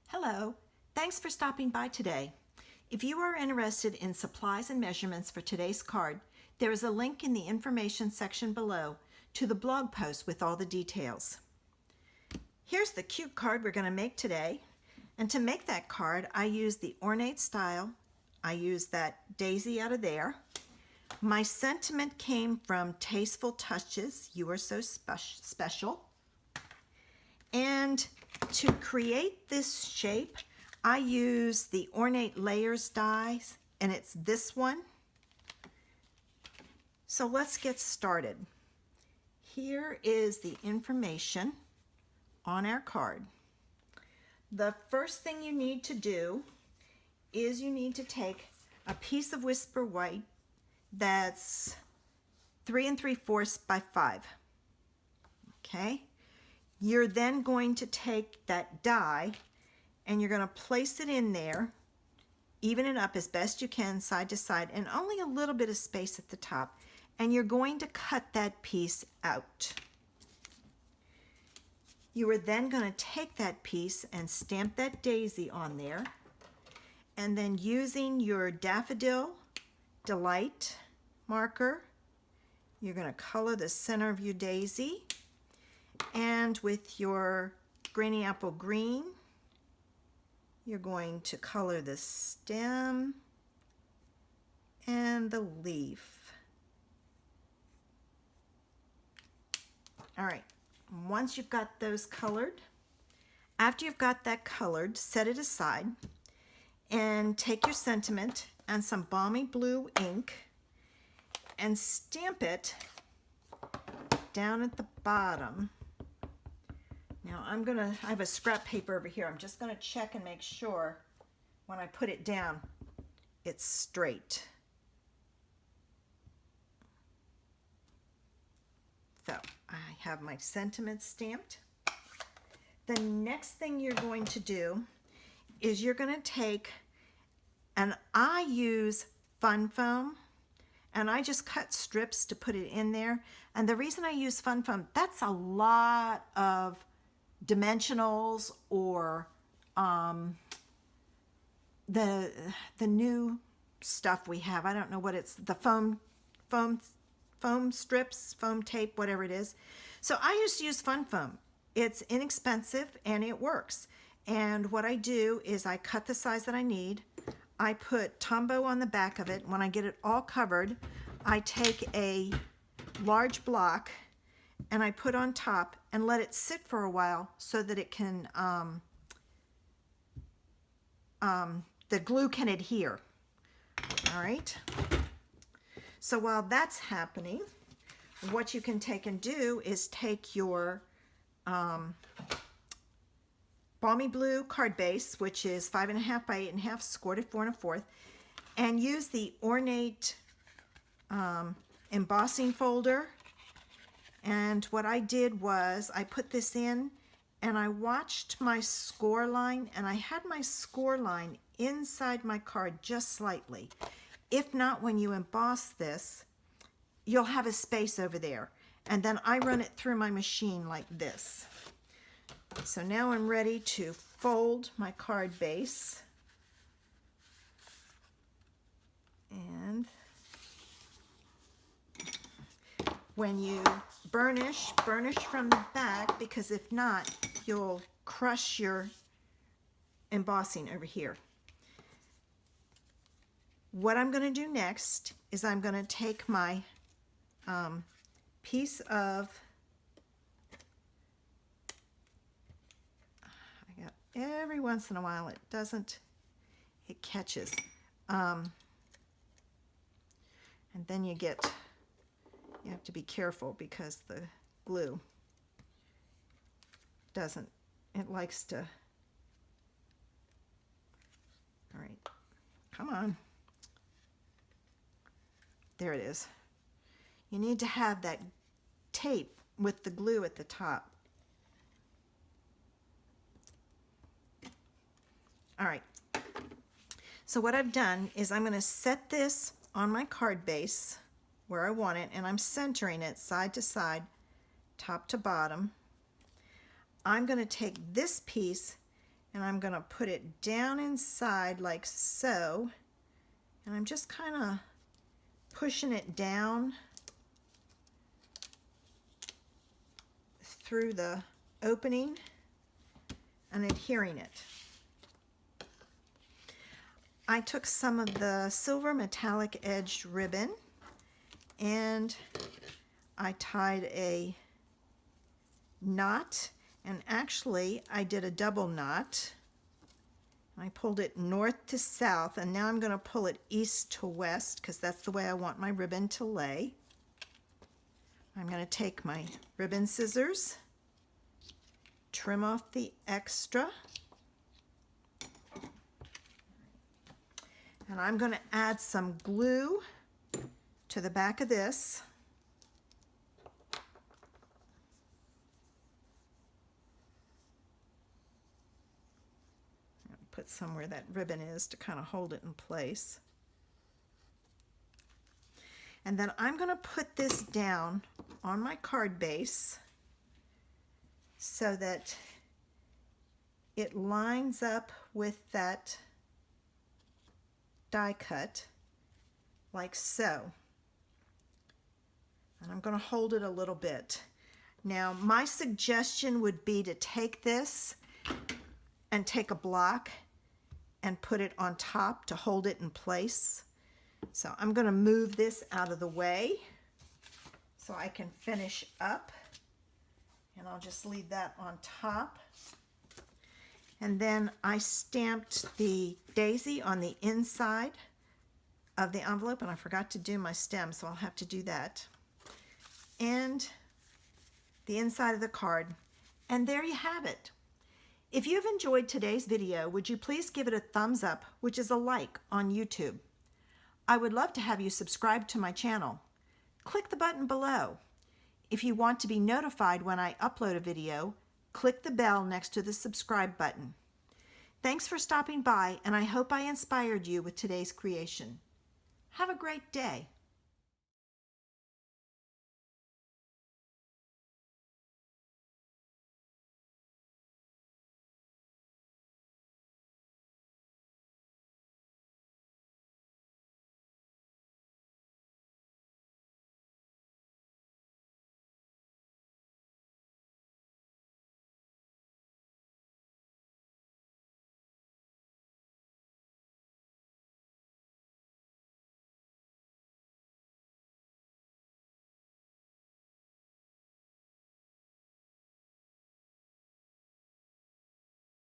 Hello, thanks for stopping by today. If you are interested in supplies and measurements for today's card, there is a link in the information section below to the blog post with all the details. Here's the cute card we're going to make today. And to make that card, I used the Ornate style. I used that daisy out of there. My sentiment came from Tasteful Touches, You Are So Special. And to create this shape, I use the Ornate Layers dies, and it's this one. So let's get started. Here is the information on our card. The first thing you need to do is you need to take a piece of Whisper White that's 3 3/4 by 5. Okay? You're then going to take that die and you're going to place it in there, even it up as best you can side to side, and only a little bit of space at the top. And you're going to cut that piece out. You are then going to take that piece and stamp that daisy on there. And then using your Daffodil Delight marker, you're going to color the center of your daisy. And with your Granny Apple Green, you're going to color the stem and the leaf. All right, once you've got those colored, after you've got that colored, set it aside and take your sentiment and some balmy blue ink and stamp it down at the bottom. Now I have a scrap paper over here. I'm just gonna check and make sure when I put it down, it's straight. So I have my sentiment stamped. The next thing you're going to do is you're gonna take, and I use Fun Foam, and I just cut strips to put it in there. And the reason I use Fun Foam, that's a lot of dimensionals or the new stuff we have. I don't know what it's, the foam strips, foam tape, whatever it is. So I just use Fun Foam. It's inexpensive and it works. And what I do is I cut the size that I need. I put Tombow on the back of it. When I get it all covered, I take a large block and I put on top and let it sit for a while so that it can, the glue can adhere. All right. So while that's happening, what you can take and do is take your Balmy Blue card base, which is 5.5 by 8.5, scored at 4 1/4, and use the Ornate embossing folder. And what I did was I put this in and I watched my score line, and I had my score line inside my card just slightly. If not, when you emboss this, you'll have a space over there. And then I run it through my machine like this. So now I'm ready to fold my card base. And when you burnish from the back, because if not, you'll crush your embossing over here. What I'm going to do next is I'm going to take my piece of, every once in a while it catches. And then you have to be careful because the glue it likes to, all right, come on. There it is. You need to have that tape with the glue at the top. All right, so what I've done is I'm going to set this on my card base where I want it, and I'm centering it side to side, top to bottom. I'm going to take this piece and I'm going to put it down inside like so, and I'm just kind of pushing it down through the opening and adhering it. I took some of the silver metallic edged ribbon and I tied a knot, and actually I did a double knot. I pulled it north to south, and now I'm going to pull it east to west because that's the way I want my ribbon to lay. I'm going to take my ribbon scissors, trim off the extra, and I'm going to add some glue to the back of this. Put somewhere that ribbon is to kind of hold it in place. And then I'm going to put this down on my card base so that it lines up with that die cut like so. And I'm going to hold it a little bit. Now, my suggestion would be to take this and take a block and put it on top to hold it in place. So I'm going to move this out of the way so I can finish up, and I'll just leave that on top. And then I stamped the daisy on the inside of the envelope, and I forgot to do my stem, so I'll have to do that. And the inside of the card. And there you have it. If you've enjoyed today's video, would you please give it a thumbs up, which is a like on YouTube. I would love to have you subscribe to my channel. Click the button below. If you want to be notified when I upload a video, click the bell next to the subscribe button. Thanks for stopping by, and I hope I inspired you with today's creation. Have a great day.